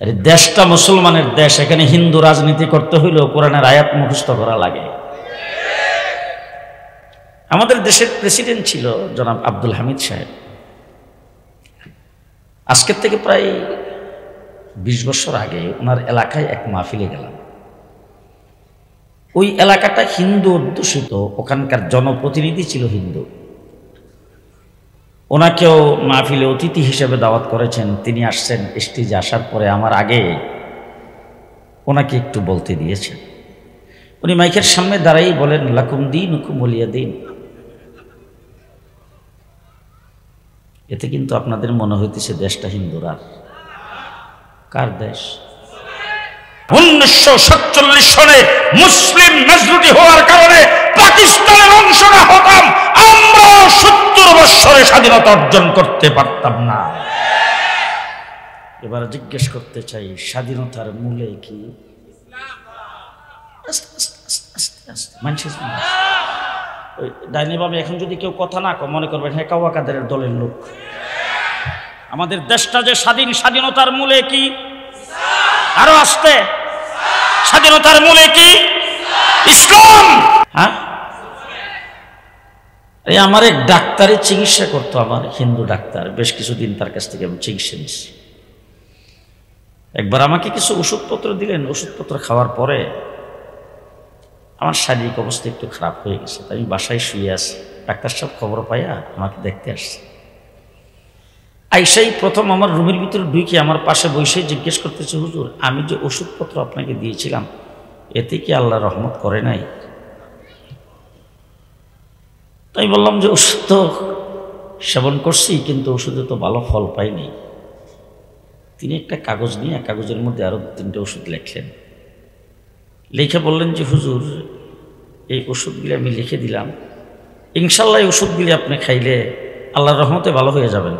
আরে দেশটা মুসলমানের দেশ, এখানে হিন্দু রাজনীতি করতে হইলেও কোরআনের আয়াত মুখস্থ করা লাগে। আমাদের দেশের প্রেসিডেন্ট ছিল জনাব আব্দুল হামিদ সাহেব। আজকের থেকে প্রায় 20 বছর আগে ওনার এলাকায় এক মাহফিলে গেলাম। ওই এলাকাটা হিন্দু অধ্যুষিত, ওখানকার জনপ্রতিনিধি ছিল হিন্দু। ওনাকেও মাহফিলে অতিথি হিসেবে দাওয়াত করেছেন। তিনি আসছেন, স্টেজে আসার পরে আমার আগে ওনাকে একটু বলতে দিয়েছেন। উনি মাইকের সামনে দাঁড়াই বলেন, লাকুম দীনুকুম ওয়ালিয়া দীন। এতে কিন্তু আপনাদের মনে হইতেছে দেশটা হিন্দুর। আর কার দেশ? 1947 সনে মুসলিম মেজরিটি হওয়ার কারণে পাকিস্তানের অংশ না হতাম, আমরা 70 বছরে স্বাধীনতা অর্জন করতে পারতাম না। এবার জিজ্ঞেস করতে চাই, স্বাধীনতার মূলে কি? ডাইনে বামে এখন যদি কেউ কথা না কয় মনে করবেন হ্যাঁ কাওয়া কাদের দলের লোক। আমাদের দেশটা যে স্বাধীন, স্বাধীনতার মূলে কি? আরো আসতে, স্বাধীনতার মূলে কি? ইসলাম। হ্যাঁ, আমার এক ডাক্তারে চিকিৎসা করতো, আমার হিন্দু ডাক্তার। বেশ কিছুদিন তার কাছ থেকে আমি চিকিৎসা নিচ্ছি। একবার আমাকে কিছু ওষুধপত্র দিলেন। ওষুধপত্র খাওয়ার পরে আমার শারীরিক অবস্থা একটু খারাপ হয়ে গেছে। আমি বাসায় শুয়ে আছি। ডাক্তার সাহেব খবর পাইয়া আমাকে দেখতে আসছে। আইসাই প্রথম আমার রুমের ভিতরে ঢুকে আমার পাশে বসে জিজ্ঞেস করতেছে, হুজুর আমি যে ওষুধপত্র আপনাকে দিয়েছিলাম এতে কি আল্লাহ রহমত করে নাই? তাই বললাম যে ওষুধ তো সেবন করছি, কিন্তু ওষুধে তো ভালো ফল পাইনি। তিনি একটা কাগজ নিয়ে কাগজের মধ্যে আরো 3টে ওষুধ লিখলেন। লিখে বললেন যে হুজুর এই ওষুধগুলি আমি লিখে দিলাম, ইনশাল্লাহ এই ওষুধগুলি আপনি খাইলে আল্লাহর রহমতে ভালো হয়ে যাবেন।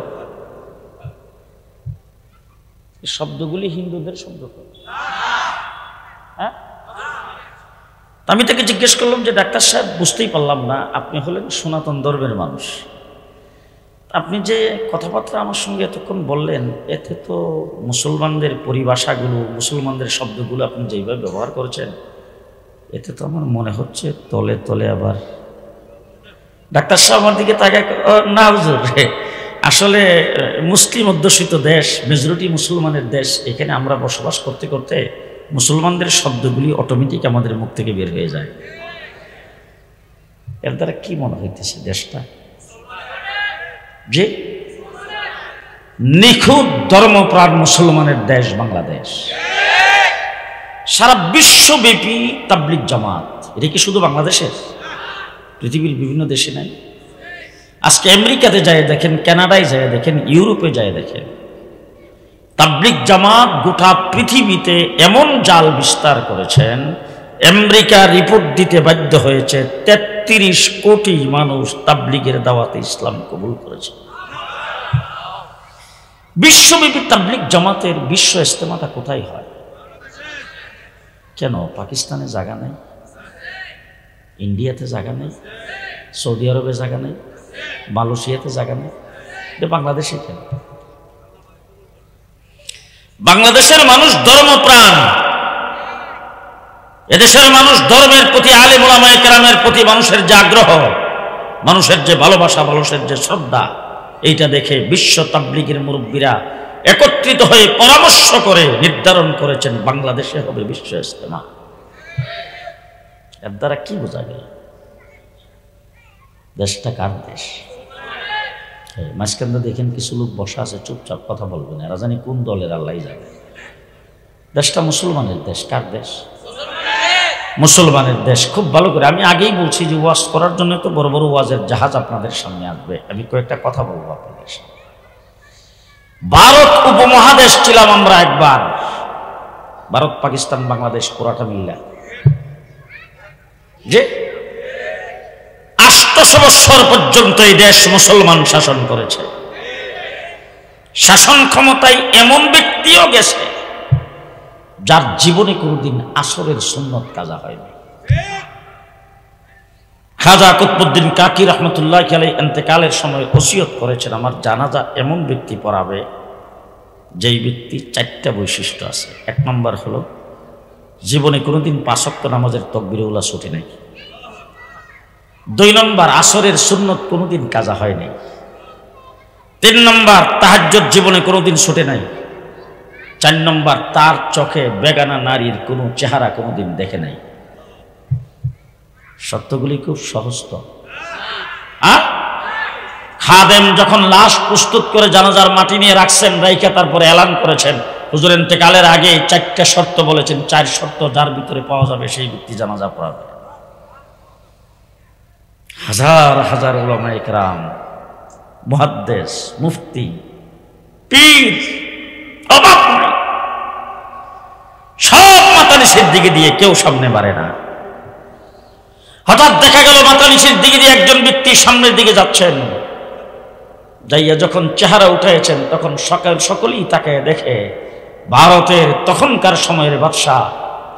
এই শব্দগুলি হিন্দুদের শব্দ। হ্যাঁ, আমি তাকে জিজ্ঞেস করলাম যে ডাক্তার সাহেব বুঝতেই পারলাম না, আপনি হলেন সনাতন ধর্মের মানুষ, আপনি যে কথাবার্তা আমার সঙ্গে এতক্ষণ বললেন এতে তো মুসলমানদের পরিভাষাগুলো, মুসলমানদের শব্দগুলো আপনি যেভাবে ব্যবহার করেছেন এতে তো আমার মনে হচ্ছে তলে তলে আবার। ডাক্তার সাহেব আমার দিকে তাকায়, না হুজুর আসলে মুসলিম অধ্যুষিত দেশ, মেজরিটি মুসলমানের দেশ, এখানে আমরা বসবাস করতে করতে মুসলমানদের শব্দগুলি অটোমেটিক আমাদের মুখ থেকে বের হয়ে যায়। এর দ্বারা কি মনে হইতেছে দেশটা যে নিখুঁত ধর্মপ্রাণ মুসলমানের দেশ বাংলাদেশ। সারা বিশ্বব্যাপী তাবলিগ জামাত, এটা কি শুধু বাংলাদেশের? পৃথিবীর বিভিন্ন দেশে নাই? আজকে আমেরিকাতে যায় দেখেন, কানাডায় যায় দেখেন, ইউরোপে যায় দেখেন, তাবলিগ জামাত গোটা পৃথিবীতে এমন জাল বিস্তার করেছেন, আমেরিকা রিপোর্ট দিতে বাধ্য হয়েছে 33 কোটি মানুষ তাবলিগের দাওয়াতে ইসলাম কবুল করেছে। বিশ্বব্যাপী তাবলিগ জামাতের বিশ্ব ইজতেমাটা কোথায় হয়? কেন পাকিস্তানে জায়গা নেই, ইন্ডিয়াতে জায়গা নেই, সৌদি আরবে জায়গা নেই, মালয়েশিয়াতে জায়গা নেই, এটা বাংলাদেশে কেন? বাংলাদেশের মানুষ ধর্মপ্রাণ, এদেশের মানুষ ধর্মের প্রতি, আলেম ওলামায়ে কেরামের প্রতি মানুষের যে আগ্রহ, মানুষের যে ভালোবাসা, মানুষের যে শ্রদ্ধা, এইটা দেখে বিশ্ব তাবলিগের মুরব্বীরা একত্রিত হয়ে পরামর্শ করে নির্ধারণ করেছেন বাংলাদেশে হবে বিশ্ব ইজতেমা। এর দ্বারা কি বোঝা গেল? দেশটা কার দেশ? মাঝখানে দেখেন কিছু লোক বসা আছে, চুপচাপ কথা বলবেন, এরা জানি কোন দলের, আল্লাহ জানে। দেশটা মুসলমানের দেশ। কার দেশ? মুসলমানের দেশ। খুব ভালো করে আমি আগেই বলছি যে ওয়াজ করার জন্য তো বড় বড় ওয়াজের জাহাজ আপনাদের সামনে আসবে। আমি কয়েকটা কথা বলবো আপনাদের সামনে। ভারত উপমহাদেশ ছিলাম আমরা একবার, ভারত পাকিস্তান বাংলাদেশ পুরাটা মিল্লা, যে 800 বছর পর্যন্ত এই দেশ মুসলমান শাসন করেছে। শাসন ক্ষমতায় এমন ব্যক্তিও গেছে যার জীবনে কোনোদিন আসরের সুন্নত কাজা হয়নি। খাজা কুতুবউদ্দিন কাকি রহমতুল্লাহ আলাইহি ইন্তেকালের সময় ওসিয়ত করেছেন, আমার জানাজা এমন ব্যক্তি পড়াবে যেই ব্যক্তি 4টা বৈশিষ্ট্য আছে। 1 নম্বর হলো জীবনে কোনোদিন 5 ওয়াক্ত নামাজের তাকবীরে উলা ছুটে নাই। 2 নম্বর আসরের সুন্নত কোনোদিন কাজা হয় নাই। 3 নম্বর তাহাজ্জুদ জীবনে কোনোদিন ছুটে নাই। 4 নম্বর তার চোখে বেগানা নারীর কোনো চেহারা কোনোদিন দেখে নাই। সত্যগুলি খুব সহজ তো। খাদেম যখন লাশ প্রস্তুত করে জানাজার মাটি নিয়ে রাখছেন, রাইখা তারপরে এলান করেছেন হুজুর ইন্তেকালের আগে 4টা শর্ত বলেছেন, 4 শর্ত যার ভিতরে পাওয়া যাবে সেই ব্যক্তি জানাজা পড়াবে। হাজার হাজার উলামায়ে কেরাম, মুহাদ্দিস, মুফতি, পীর, অবাক নাই, সব মাতানিসের দিকে দিয়ে কেউ সামনে বাড়ে না। হঠাৎ দেখা গেল মাতানিসের দিকে দিয়ে একজন ব্যক্তি সামনের দিকে যাচ্ছেন, যাইয়া যখন চেহারা উঠাইছেন তখন সকলেই তাকে দেখে ভারতের তখনকার সময়ের বাদশাহ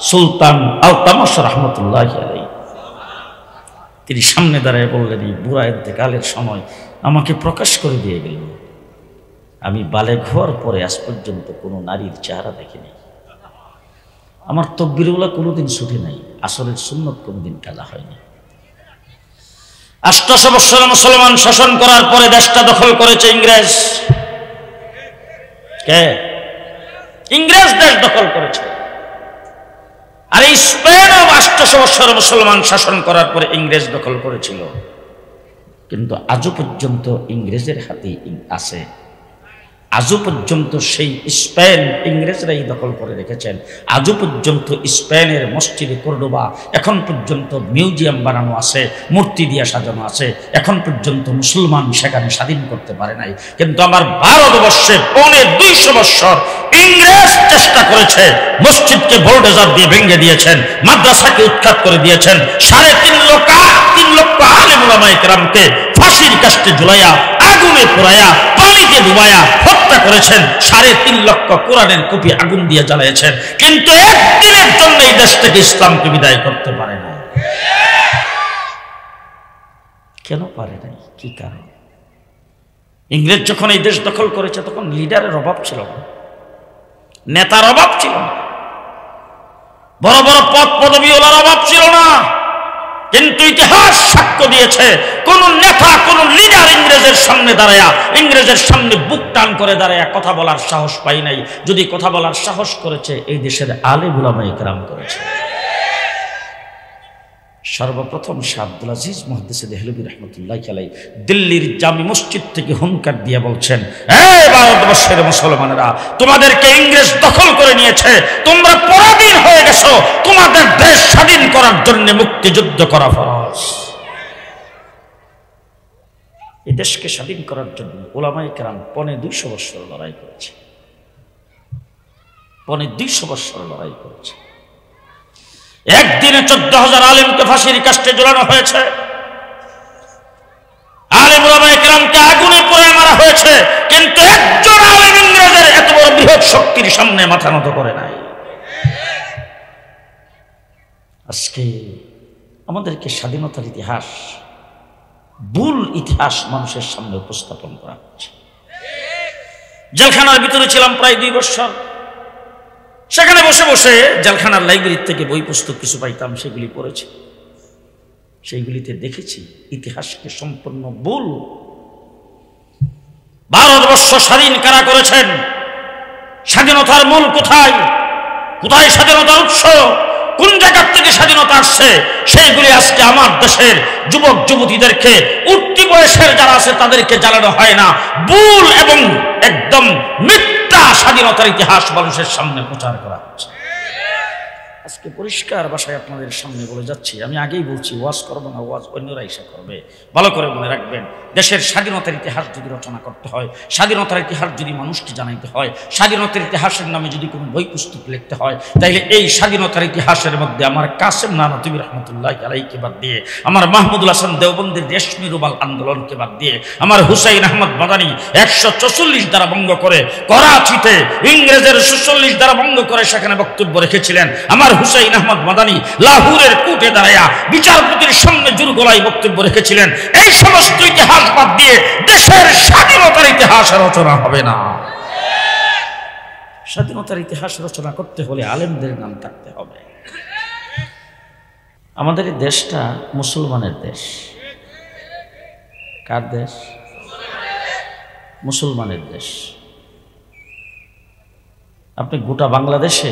সুলতান আলতামাশ রহমতুল্লাহি আলাইহি। তিনি সামনে দাঁড়ায় বললেন, এই বুড়া ইন্তেকালের সময় আমাকে প্রকাশ করে দিয়ে গেল। আমি বালেগ হওয়ার পরে আজ পর্যন্ত কোনো নারীর চেহারা দেখিনি। আমার তাকবীরগুলো কোনোদিন ছুটে নাই, আসরের সুন্নত কোনোদিন কাজা হয়নি। 800 বছর মুসলমান শাসন করার পরে দেশটা দখল করেছে ইংরেজ। কে? ইংরেজ দেশ দখল করেছে। আর এই স্পেনও 800 বছর মুসলমান শাসন করার পরে ইংরেজ দখল করেছিল, কিন্তু আজও পর্যন্ত ইংরেজের হাতে আছে। আজও পর্যন্ত সেই স্পেন ইংরেজরাই দখল করে রেখেছেন। আজও পর্যন্ত স্পেনের মসজিদে কর্ডোবা এখন পর্যন্ত মিউজিয়াম বানানো আছে, মূর্তি দিয়ে সাজানো আছে। এখন পর্যন্ত মুসলমান সেখানে স্বাধীন করতে পারে নাই। কিন্তু আমার ভারতবর্ষে 250 বছর ইংরেজ চেষ্টা করেছে, মসজিদকে বোল্ডোজার দিয়ে ভেঙে দিয়েছেন, মাদ্রাসাকে উৎখাত করে দিয়েছেন, 3.5 লক্ষ আলেম উলামায়ে কেরামকে ফাঁসির কাস্টে ঝুলাইয়া, আগুনে পোড়াইয়া, পানিতে ডুবাইয়া হত্যা করেছেন। 3.5 লক্ষ কোরআনের কপি আগুন দিয়ে জ্বালিয়েছেন, কিন্তু একদিনের জন্য এই দেশ থেকে ইসলামকে বিদায় করতে পারে না। কেন পারে নাই? কি কারণ? ইংরেজ যখন এই দেশ দখল করেছে তখন লিডারের অভাব ছিল না, নেতার অভাব ছিল না, বড় বড় পদ পদবীওয়ালার অভাব ছিল না। কিন্তু ইতিহাস সাক্ষ্য দিয়েছে, কোন নেতা, কোন লিডার ইংরেজের সামনে দাঁড়ায়া, ইংরেজের সামনে বুক টান করে দাঁড়ায়া কথা বলার সাহস পাই নাই। যদি কথা বলার সাহস করেছে, এই দেশের আলেম উলামায়ে কেরাম করেছে। সর্বপ্রথম শাহ আব্দুল আজিজ মুহাদ্দিস দেহলভী রহমতুল্লাহি আলাইহি দিল্লির জামি মসজিদ থেকে হুঙ্কার দিয়ে বলছেন, এই ভারতবর্ষের মুসলমানেরা, তোমাদেরকে ইংরেজ দখল করে নিয়েছে, তোমরা পরাধীন হয়ে গেছো, তোমাদের দেশ স্বাধীন করার জন্য মুক্তিযুদ্ধ করা ফরজ। এই দেশকে স্বাধীন করার জন্য উলামায়ে কেরাম 250 বছর লড়াই করেছে, 250 বছর লড়াই করেছে। একদিনে 14,000 আলেমকে ফাঁসির কাস্টে ঝুলানো হয়েছে, আলেম উলামায়ে কেরামকে আগুনে পুড়ে মারা হয়েছে, কিন্তু একজন আলেম ইংরেজের এত বড় বৃহৎ শক্তির সামনে মাথা নত করে নাই। আজকে আমাদেরকে স্বাধীনতার ইতিহাস, ভুল ইতিহাস মানুষের সামনে উপস্থাপন করা হচ্ছে। জেলখানার ভিতরে ছিলাম প্রায় 2 বছর। সেখানে বসে বসে জেলখানার লাইব্রেরি থেকে বই পুস্তক কিছু পাইতাম, সেগুলি পড়েছি। সেইগুলিতে দেখেছি ইতিহাসকে সম্পূর্ণ ভুল। ভারতবর্ষ স্বাধীন কারা করেছেন? স্বাধীনতার মূল কোথায়? কোথায় স্বাধীনতার উৎস? কোন জায়গা থেকে স্বাধীনতা আসছে? সেইগুলি আজকে আমার দেশের যুবক যুবতীদেরকে, উঠতি বয়সের যারা আছে তাদেরকে জানানো হয় না। ভুল এবং একদম মিথ্যা স্বাধীনতার ইতিহাস মানুষের সামনে প্রচার করা হচ্ছে। আজকে পরিষ্কার ভাষায় আপনাদের সামনে বলে যাচ্ছি, আমি আগেই বলছি, ওয়াজ করবো না, ওয়াজ অন্যরা এসে করবে। ভালো করে মনে রাখবেন, দেশের স্বাধীনতার ইতিহাস যদি রচনা করতে হয়, স্বাধীনতার ইতিহাস যদি মানুষকে জানাইতে হয়, স্বাধীনতার ইতিহাসের নামে যদি কোনো বই পুস্তক লিখতে হয়, তাইলে এই স্বাধীনতার ইতিহাসের মধ্যে আমার কাসেম নানতুবি রহমতুল্লাহি আলাইহিকে বাদ দিয়ে, আমার মাহমুদুল হাসান দেওবন্দের রেশমি রুমাল আন্দোলনকে বাদ দিয়ে, আমার হুসাইন আহমদ মাদানী 144 দ্বারা ভঙ্গ করে করাচিতে ইংরেজের 46 দ্বারা ভঙ্গ করে সেখানে বক্তব্য রেখেছিলেন। আমার হুসাইন আহমদ মাদানী লাহোরের কোর্টে দাঁড়ায়া বিচারপতির সামনে জোর গলায় বক্তব্য রেখেছিলেন। এই সমস্ত ইতিহাস বাদ দিয়ে দেশের স্বাধীনতার ইতিহাস রচনা হবে না। স্বাধীনতার ইতিহাস রচনা করতে হলে আলেমদের নাম থাকতে হবে। আমাদের এই দেশটা মুসলমানের দেশ। কার দেশ? মুসলমানের দেশ। আপনি গোটা বাংলাদেশে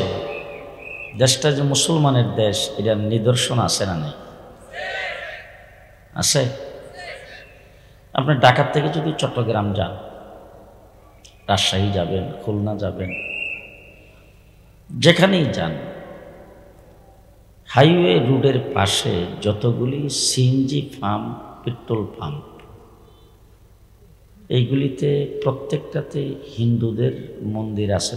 দেশটা যে মুসলমানের দেশ এটার নিদর্শন আছে না নেই? আছে। আপনি ঢাকা থেকে যদি চট্টগ্রাম যান, রাজশাহী যাবেন, খুলনা যাবেন, যেখানেই যান, হাইওয়ে রোডের পাশে যতগুলি সিএনজি পাম্প, পেট্রোল পাম্প, এইগুলিতে প্রত্যেকটাতে হিন্দুদের মন্দির আছে,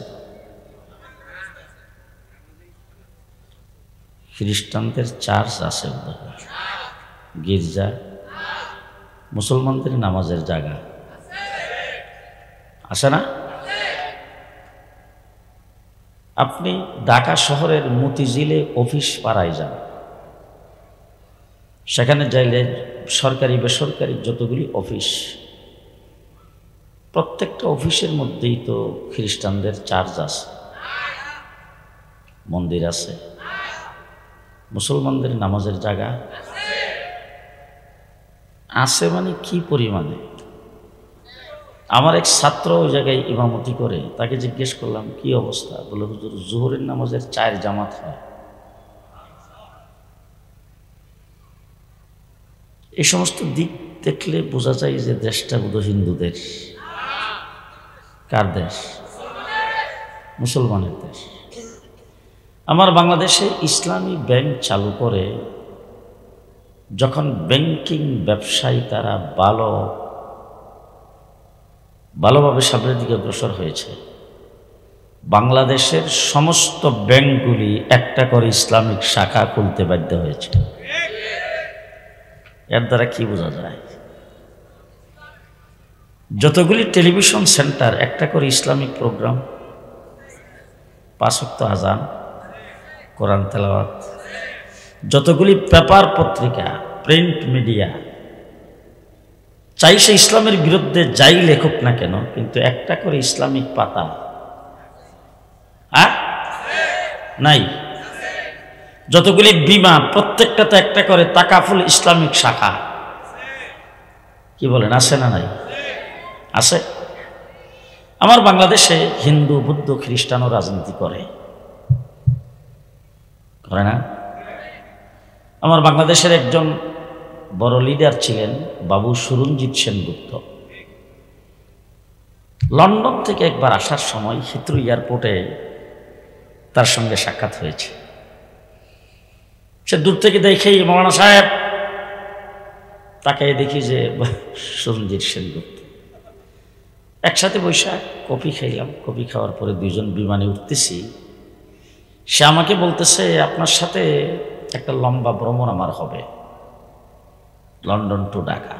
খ্রিস্টানদের চার্চ আছে, গির্জা, মুসলমানদের নামাজের জায়গা আছে না? আপনি ঢাকা শহরের মতিঝিলে অফিস পাড়ায় যান, সেখানে যাইলে সরকারি বেসরকারি যতগুলি অফিস, প্রত্যেকটা অফিসের মধ্যেই তো খ্রিস্টানদের চার্চ আছে, মন্দির আছে, মুসলমানদের নামাজের জায়গা আছে। মানে কি পরিমাণে! আমার এক ছাত্র ওই জায়গায় ইমামতি করে, তাকে জিজ্ঞেস করলাম কি অবস্থা, বলে হুজুর জোহরের নামাজের 4 জামাত হয়। এই সমস্ত দিক দেখলে বোঝা যায় যে দেশটা বোধ হিন্দুদের। কার দেশ? মুসলমানের দেশ। আমার বাংলাদেশে ইসলামী ব্যাংক চালু করে যখন ব্যাংকিং ব্যবসায়ী তারা ভালোভাবে সামনের দিকে অগ্রসর হয়েছে, বাংলাদেশের সমস্ত ব্যাংকগুলি একটা করে ইসলামিক শাখা খুলতে বাধ্য হয়েছে। এর দ্বারা কি বোঝা যায়? যতগুলি টেলিভিশন সেন্টার একটা করে ইসলামিক প্রোগ্রাম, 5 ওয়াক্ত আযান, কোরআন তেলাওয়াত, যতগুলি পেপার পত্রিকা, প্রিন্ট মিডিয়া, চাই সে ইসলামের বিরুদ্ধে যাই লেখক না কেন, কিন্তু একটা করে ইসলামিক পাতা নাই। যতগুলি বীমা, প্রত্যেকটাতে একটা করে তাকাফুল ইসলামিক শাখা। কি বলেন, আছে না নাই? আছে। আমার বাংলাদেশে হিন্দু, বৌদ্ধ, খ্রিস্টানও রাজনীতি করে না? আমার বাংলাদেশের একজন বড় লিডার ছিলেন বাবু সুরঞ্জিত সেনগুপ্ত। লন্ডন থেকে একবার আসার সময় হিথ্রো এয়ারপোর্টে তার সঙ্গে সাক্ষাৎ হয়েছে। সে দূর থেকে দেখেই মৌলানা সাহেব, তাকে দেখি যে সুরঞ্জিত সেনগুপ্ত। একসাথে বৈশা কফি খাইলাম। কফি খাওয়ার পরে দুইজন বিমানে উঠতেছি। সে আমাকে বলতেছে, আপনার সাথে একটা লম্বা ভ্রমণ আমার হবে, লন্ডন টু ঢাকা।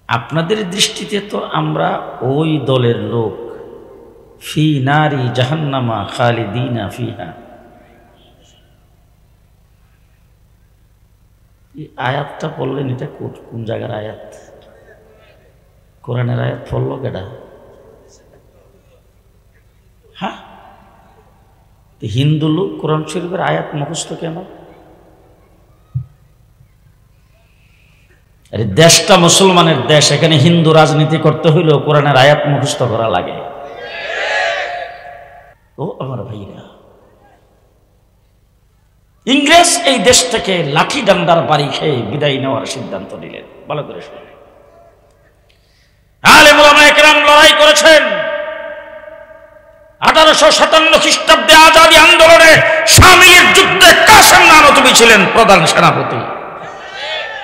আপনাদের দৃষ্টিতে তো আমরা ওই দলের লোক, ফি নারি জাহান্নামা খালিদিনা ফিহা। এই আয়াতটা পড়লেন, এটা কোন জায়গার আয়াত? কোরআনের আয়াত পড়লো কেডা? হ্যাঁ, হিন্দু লোক কোরআন শরীফের আয়াত মুখস্থ কেন? আরে দেশটা মুসলমানের দেশ, এখানে হিন্দু রাজনীতি করতে হইলেও কোরআনের আয়াত মুখস্থ করা লাগে। ও আমার ভাইরা, ইংরেজ এই দেশ থেকে লাঠি ডান্ডার বাড়ি খেয়ে বিদায় নেওয়ার সিদ্ধান্ত নিলেন। ভালো করে শুনুন, আলেম ওলামায়ে কেরাম লড়াই করেছেন। 1857 খ্রিস্টাব্দে আজাদী আন্দোলনে শামিলের যুদ্ধে কাসেম নানতুবি ছিলেন প্রধান সেনাপতি।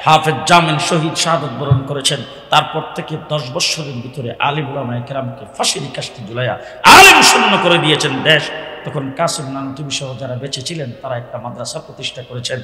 হাফেজ জামিল শহীদ শাহাদত বরণ করেছেন। তারপর থেকে 10 বছরের ভিতরে আলেম ওলামায়ে কেরামকে ফাঁসির কাস্টে ঝুলাইয়া আলেম শূন্য করে দিয়েছেন দেশ। তখন কাসেম নানুতুবি সহ যারা বেঁচে ছিলেন তারা একটা মাদ্রাসা প্রতিষ্ঠা করেছেন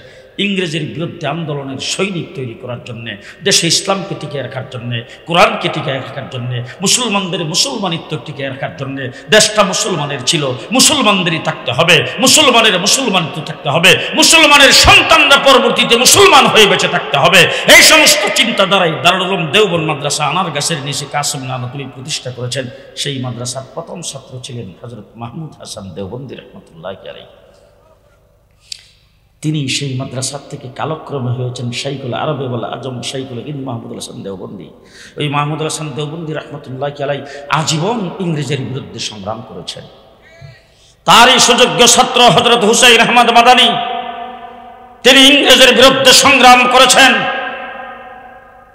ইংরেজের বিরুদ্ধে আন্দোলনের সৈনিক তৈরি করার জন্যে, দেশে ইসলামকে টিকে রাখার জন্যে, কোরআনকে টিকে রাখার জন্যে, মুসলমানদের মুসলমানিত্ব টিকে রাখার জন্যে। দেশটা মুসলমানের ছিল, মুসলমানদেরই থাকতে হবে, মুসলমানের মুসলমানিত্ব থাকতে হবে, মুসলমানের সন্তানরা পরবর্তীতে মুসলমান হয়ে বেঁচে থাকতে হবে। এই সমস্ত চিন্তাধারায় দারুল উলুম দেওবন্দ মাদ্রাসা আনার গাছের নিচে কাসেম নানুতুবি প্রতিষ্ঠা করেছেন। সেই মাদ্রাসার প্রথম ছাত্র ছিলেন হযরত মাহমুদ হাসান দেওবন্দি রহমতুল্লাহি আলাইহি। তিনি সেই মাদ্রাসার থেকে কালক্রমে হয়েছেন শাইখুল আরবে ওয়াল আজম শাইখুল হিন্দ মাহমুদুল হাসান দেওবন্দি। ওই মাহমুদুল হাসান দেওবন্দি রহমতুল্লাহি আলাইহি আজীবন ইংরেজের বিরুদ্ধে সংগ্রাম করেছেন। তারই সুযোগ্য ছাত্র হযরত হুসাইন আহমদ মাদানী, তিনি ইংরেজের বিরুদ্ধে সংগ্রাম করেছেন।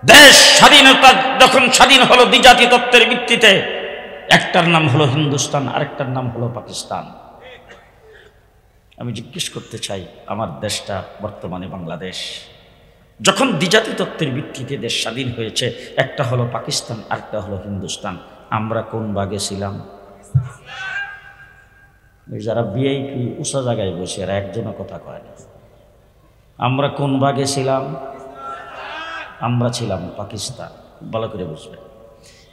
দেশ স্বাধীনতা যখন স্বাধীন হলো দ্বিজাতি তত্ত্বের ভিত্তিতে, একটার নাম হলো হিন্দুস্তান, আরেকটার নাম হলো পাকিস্তান। আমি জিজ্ঞেস করতে চাই, আমার দেশটা বর্তমানে বাংলাদেশ, যখন দ্বিজাতি তত্ত্বের ভিত্তিতে দেশ স্বাধীন হয়েছে, একটা হলো পাকিস্তান, আরেকটা হলো হিন্দুস্তান, আমরা কোন ভাগে ছিলাম? যারা ভিআইপি উঁচা জায়গায় বসে এরা একজনও কথা কয় না। আমরা কোন ভাগে ছিলাম? আমরা ছিলাম পাকিস্তান। ভালো করে বুঝবেন।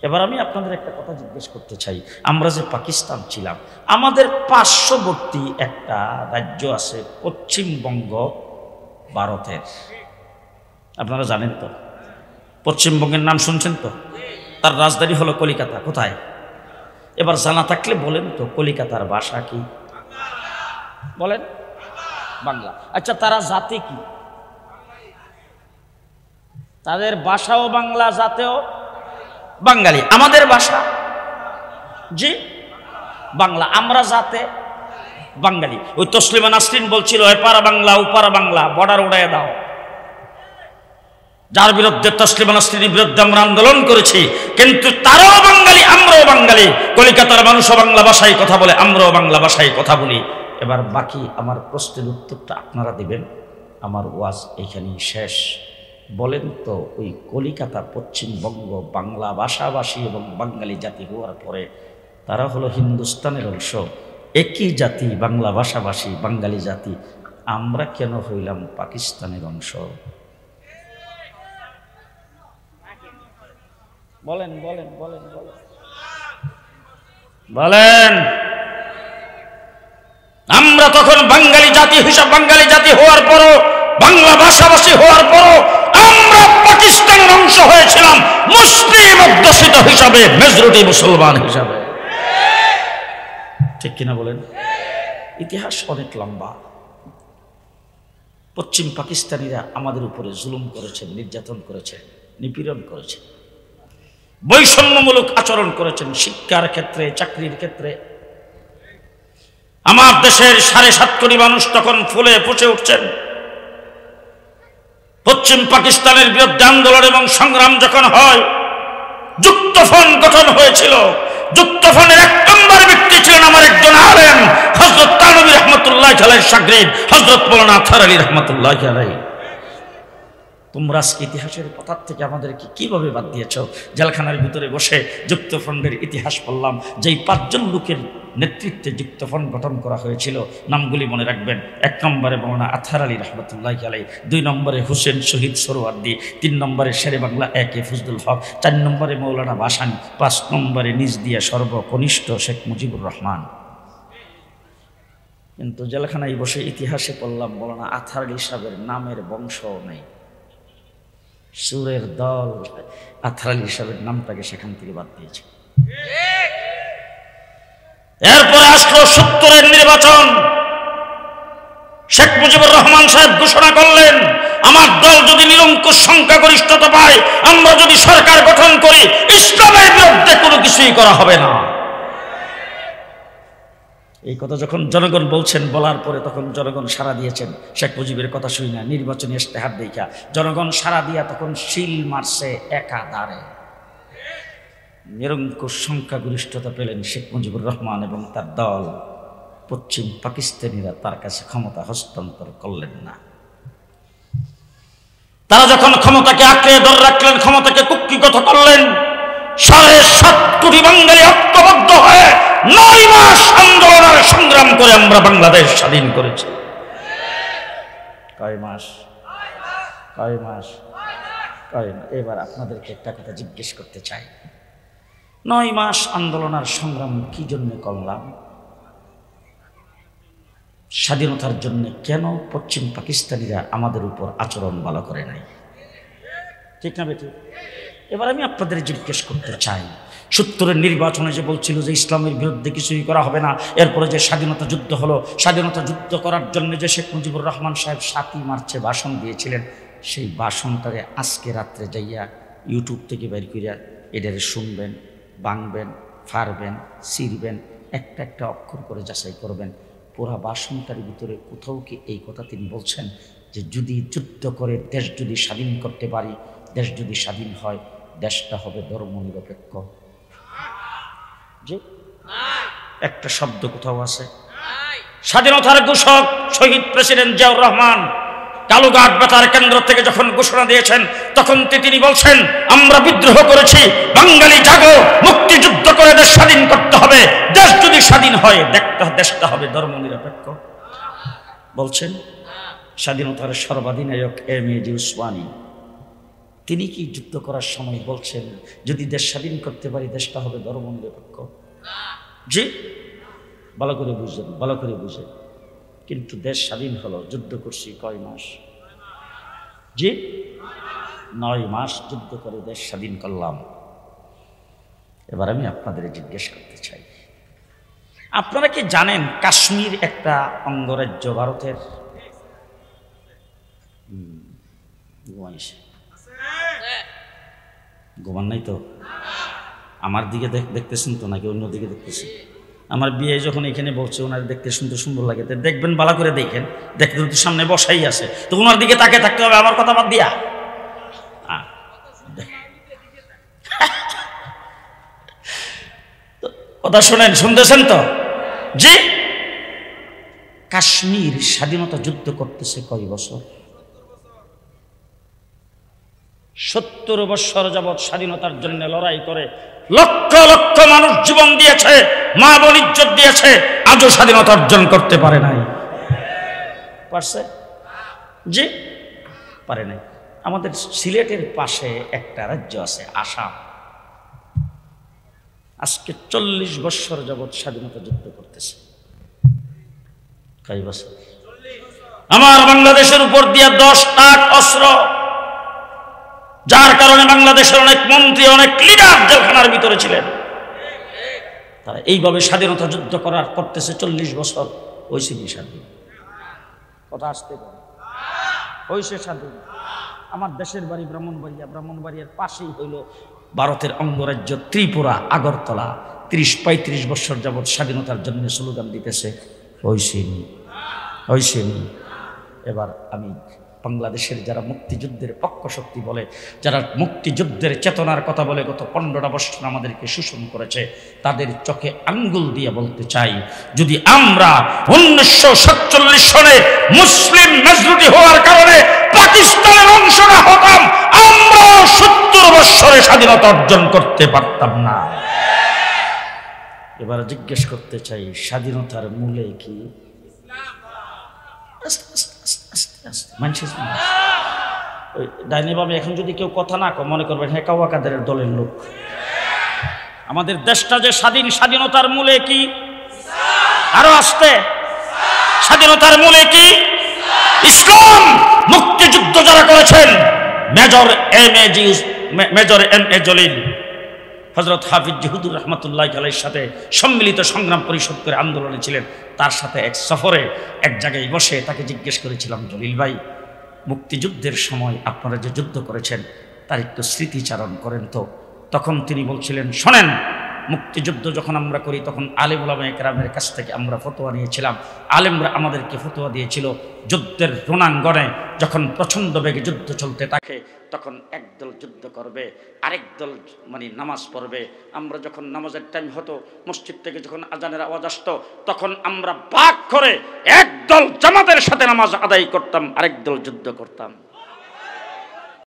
এবার আমি আপনাদের একটা কথা জিজ্ঞেস করতে চাই, আমরা যে পাকিস্তান ছিলাম, আমাদের পার্শ্ববর্তী একটা রাজ্য আছে পশ্চিমবঙ্গ, ভারতের। আপনারা জানেন তো পশ্চিমবঙ্গের নাম শুনছেন তো? তার রাজধানী হলো কলিকাতা। কোথায়? এবার জানা থাকলে বলেন তো কলিকাতার ভাষা কি? বলেন। বাংলা। আচ্ছা, তারা জাতি কি? তাদের ভাষাও বাংলা, জাতেও বাঙালি। আমাদের ভাষা জি বাংলা, আমরা জাতে বাঙালি। ওই তসলিমা নাসরিন বলছিল এপারা বাংলা ওপারা বাংলা, বর্ডার উড়াইয়া দাও। যার বিরুদ্ধে তসলিমা নাসরিনের বিরুদ্ধে আমরা আন্দোলন করেছি, কিন্তু তারাও বাঙালি, আমরাও বাঙালি। কলিকাতার মানুষও বাংলা ভাষায় কথা বলে, আমরাও বাংলা ভাষায় কথা বলি। এবার বাকি আমার প্রশ্নের উত্তরটা আপনারা দিবেন। আমার ওয়াজ এইখানেই শেষ। বলেন তো, ওই কলিকাতা পশ্চিমবঙ্গ বাংলা ভাষাভাষী এবং বাঙালি জাতি হওয়ার পরে তারা হলো হিন্দুস্তানের অংশ, একই জাতি, বাংলা ভাষাভাষী বাঙালি জাতি, আমরা কেন হইলাম পাকিস্তানের অংশ? বলেন বলেন বলেন বলেন বলেন। আমরা তখন বাঙালি জাতি হিসাব, বাঙালি জাতি হওয়ার পরও, বাংলা ভাষাভাষী হওয়ার পরও আমরা পাকিস্তানের অংশ হয়েছিলাম মুসলিম অধ্যুষিত হিসাবে, মেজরিটি মুসলমান হিসাবে। ঠিক কিনা বলেন? ইতিহাস অনেক লম্বা। পশ্চিম পাকিস্তানিরা আমাদের উপরে জুলুম করেছেন, নির্যাতন করেছেন, নিপীড়ন করেছেন, বৈষম্যমূলক আচরণ করেছেন শিক্ষার ক্ষেত্রে, চাকরির ক্ষেত্রে। আমার দেশের 7.5 কোটি মানুষ তখন ফুলে ফুঁসে উঠছেন। পশ্চিম পাকিস্তানের বিরুদ্ধে আন্দোলন এবং সংগ্রাম যখন হয়, যুক্তফ্রন্ট গঠন হয়েছিল। যুক্তফ্রন্টের 1 নম্বর ব্যক্তি ছিলেন আমার একজন আলেম, হযরত তানভী রহমতুল্লাহ আলাইহির শাগরিদ হযরত মাওলানা আতহার আলী রহমতুল্লাহ আলাইহি। তোমরা আজকে ইতিহাসের পাতার থেকে আমাদেরকে কিভাবে বাদ দিয়েছ? জেলখানার ভিতরে বসে যুক্তফ্রন্টের ইতিহাস পড়লাম, যেই 5 জন লোকের নেতৃত্বে যুক্তফ্রন্ট গঠন করা হয়েছিল। নামগুলি মনে রাখবেন। 1 নম্বরে মাওলানা আতহার আলী রহমতুল্লাহ আলাইহি, 2 নম্বরে হোসেন শহীদ সোহরাওয়ার্দী, 3 নম্বরে শেরে বাংলা একে ফজলুল হক, 4 নম্বরে মৌলানা ভাসানী, 5 নম্বরে নিজ দিয়া সর্বকনিষ্ঠ শেখ মুজিবুর রহমান। কিন্তু জেলখানায় বসে ইতিহাসে পড়লাম মাওলানা আতহার আলী সাহেবের নামের বংশ নেই। সুরের দল আতহার আলী সাহেবের নামটাকে সেখান থেকে বাদ দিয়েছে। এরপরে আসলো 70-এর নির্বাচন। শেখ মুজিবুর রহমান সাহেব ঘোষণা করলেন, আমার দল যদি নিরঙ্কুশ সংখ্যাগরিষ্ঠতা পায়, আমরা যদি সরকার গঠন করি, ইসলামের বিরুদ্ধে কোনো কিছুই করা হবে না। এই কথা যখন জনগণ বলছেন, বলার পরে তখন জনগণ সাড়া দিয়েছেন। শেখ মুজিবের কথা শুই না, নির্বাচনী ইশতেহার দেখা জনগণ সাড়া দিয়া তখন শিল মারছে একাধারে। নিরঙ্কুশ সংখ্যাগরিষ্ঠতা পেলেন শেখ মুজিবুর রহমান এবং তার দল। পশ্চিম পাকিস্তানিরা তার কাছে ক্ষমতা হস্তান্তর করলেন না। তারা যখন ক্ষমতাকে আঁকড়ে ধরে রাখলেন, ক্ষমতাকে কুক্ষিগত করলেন, 7.5 কোটি বাঙালি ঐক্যবদ্ধ হয়ে 9 মাস আন্দোলন সংগ্রাম করে আমরা বাংলাদেশ স্বাধীন করেছি। কয় মাস? কয় মাস? কয় মাস? এবার আপনাদেরকে একটা কথা জিজ্ঞেস করতে চাই, 9 মাস আন্দোলন আর সংগ্রাম কি জন্য করলাম? স্বাধীনতার জন্য। কেন পশ্চিম পাকিস্তানিরা আমাদের উপর আচরণ ভালো করে নাই? ঠিক না বেটি? এবার আমি আপনাদের জিজ্ঞেস করতে চাই, 70-এর নির্বাচনে যে বলছিল যে ইসলামের বিরুদ্ধে কিছুই করা হবে না, এরপরে যে স্বাধীনতা যুদ্ধ হলো, স্বাধীনতা যুদ্ধ করার জন্য যে শেখ মুজিবুর রহমান সাহেব 7ই মার্চে ভাষণ দিয়েছিলেন, সেই ভাষণটারে আজকে রাত্রে যাইয়া ইউটিউব থেকে বের করিয়া এটারে শুনবেন, বাংবেন, ফারবেন, ছিঁড়বেন, একটা একটা অক্ষর করে যাচাই করবেন। পুরা ভাষণটার ভিতরে কোথাও কি এই কথা তিনি বলছেন যে যদি যুদ্ধ করে দেশ যদি স্বাধীন করতে পারি, দেশ যদি স্বাধীন হয়, দেশটা হবে ধর্মনিরপেক্ষ? যে একটা শব্দ কোথাও আছে? স্বাধীনতার ঘোষক শহীদ প্রেসিডেন্ট জিয়াউর রহমান কালুঘাট বেতার কেন্দ্র থেকে যখন ঘোষণা দিয়েছেন, তখন তিনি বলছেন আমরা বিদ্রোহ করেছি, বাঙালি জাগো, মুক্তিযুদ্ধ করে দেশ স্বাধীন করতে হবে, দেশ যদি স্বাধীন হয় দেশটা হবে ধর্মনিরপেক্ষ বলছেন। স্বাধীনতার সর্বাধিনায়ক এম.এ.জি. উসমানী তিনি কি যুদ্ধ করার সময় বলছেন যদি দেশ স্বাধীন করতে পারি দেশটা হবে ধর্মনিরপেক্ষ? জি, ভালো করে বুঝেন, ভালো করে বুঝেন। কিন্তু দেশ স্বাধীন হলো, যুদ্ধ করছি কয় মাস? জি, 9 মাস যুদ্ধ করে দেশ স্বাধীন করলাম। এবার আমি আপনাদের জিজ্ঞেস করতে চাই, আপনারা কি জানেন কাশ্মীর একটা অঙ্গরাজ্য ভারতের? ঘুমান নাই তো? আমার দিকে দেখতেছেন তো নাকি অন্য দিকে দেখতেছেন? আমার বিয়ে যখন এখানে বলছে ওনার দেখতে শুনতে সুন্দর লাগে, দেখবেন, ভালো করে দেখেন, দেখতে তো সামনে বসাই আছে, তো ওনার দিকে তাকে থাকতে হবে, আমার কথা বাদ দিয়া। কথা শোনেন, শুনতেছেন তো? জি, কাশ্মীর স্বাধীনতা যুদ্ধ করতেছে কয় বছর? 70 বছর যাবৎ স্বাধীনতার জন্য লড়াই করে লক্ষ লক্ষ মানুষ জীবন দিয়েছে, মা বোন ইজ্জত দিয়েছে, আজও স্বাধীনতা অর্জন করতে পারে নাই। পারছে? জি, পারে নাই। আমাদের সিলেটের পাশে একটা রাজ্য আছে আসাম, আজকে 40 বছর যাবৎ স্বাধীনতা যুদ্ধ করতেছে। কয় বছর? আমার বাংলাদেশের উপর দিয়ে 10 লাখ অস্ত্র, যার কারণে বাংলাদেশের অনেক মন্ত্রী, অনেক লিডার জেলখানার ভিতরে ছিলেন। তারা এইভাবে স্বাধীনতা যুদ্ধ করতেছে 40 বছর। হয়েছে কি স্বাধীন? কথা আসতে পারে? হয়েছে স্বাধীন? আমার দেশের বাড়ি ব্রাহ্মণবাড়িয়া, ব্রাহ্মণবাড়িয়ার পাশেই হইল ভারতের অঙ্গরাজ্য ত্রিপুরা, আগরতলা। 30-35 বছর যাবৎ স্বাধীনতার জন্য স্লোগান দিতেছে, হয়েছেনি, হয়েছেনি। এবার আমি বাংলাদেশের যারা মুক্তিযুদ্ধের পক্ষ শক্তি বলে, যারা মুক্তিযুদ্ধের চেতনার কথা বলে গত 15টা বছর আমাদেরকে শোষণ করেছে, তাদের চোখে আঙ্গুল দিয়ে বলতে চাই, যদি আমরা 1947 সনে মুসলিম মেজরিটি হওয়ার কারণে পাকিস্তানের অংশ না হতাম, আমরা 70 বছরে স্বাধীনতা অর্জন করতে পারতাম না। এবার জিজ্ঞেস করতে চাই, স্বাধীনতার মূলে কি? ডাইনি বামে এখন যদি কেউ কথা না কয় মনে করবেন হ্যাঁ কাওয়া কাদের দলের লোক। আমাদের দেশটা যে স্বাধীন, স্বাধীনতার মূলে কি? আরো আসতে, স্বাধীনতার মূলে কি? ইসলাম। মুক্তিযুদ্ধ যারা করেছেন, মেজর এম.এ. জলিল, হযরত হাফিজ হুজুর রহমাতুল্লাহ আলাইহির সাথে সম্মিলিত সংগ্রাম পরিষদ করে আন্দোলনে ছিলেন। তার সাথে এক সফরে এক জায়গায় বসে তাকে জিজ্ঞেস করেছিলাম, জলিল ভাই, মুক্তিযুদ্ধের সময় আপনারা যে যুদ্ধ করেছেন তার একটু স্মৃতিচারণ করেন তো। তখন তিনি বলছিলেন, শোনেন, মুক্তিযুদ্ধ যখন আমরা করি তখন আলেম ওলামায়ে কেরামের কাছ থেকে আমরা ফতোয়া নিয়েছিলাম। আলেমরা আমাদেরকে ফতোয়া দিয়েছিল, যুদ্ধের রণাঙ্গনে যখন প্রচণ্ড বেগে যুদ্ধ চলতে থাকে তখন একদল যুদ্ধ করবে, আরেক দল নামাজ পড়বে। আমরা যখন নামাজের টাইম হতো, মসজিদ থেকে যখন আজানের আওয়াজ আসতো, তখন আমরা ভাগ করে একদল জামাতের সাথে নামাজ আদায় করতাম, আরেক দল যুদ্ধ করতাম।